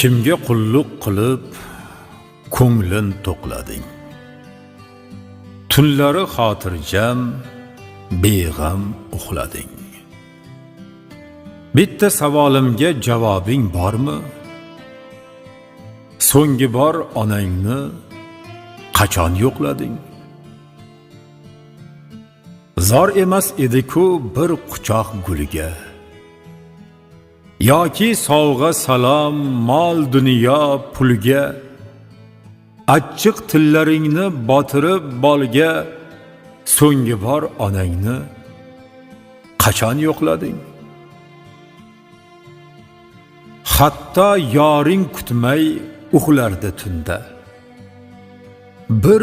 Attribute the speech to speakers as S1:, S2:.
S1: Kimga qulluq qilib ko'nglin to'qlading? Tunlari xotirjam, beg'am uxlading. Bitta savolimga javobing bormi? So'nggi bor onangni qachon yo'qlading? Zor emas edi-ku bir quchoq gulga, yoki sovg'a salom mol dunyo pulga, achchiq tillaringni botirib bolga, so'nggi bor onangni qachon yo'qlading? Hatto yoring kutmay uxlarda tunda, bir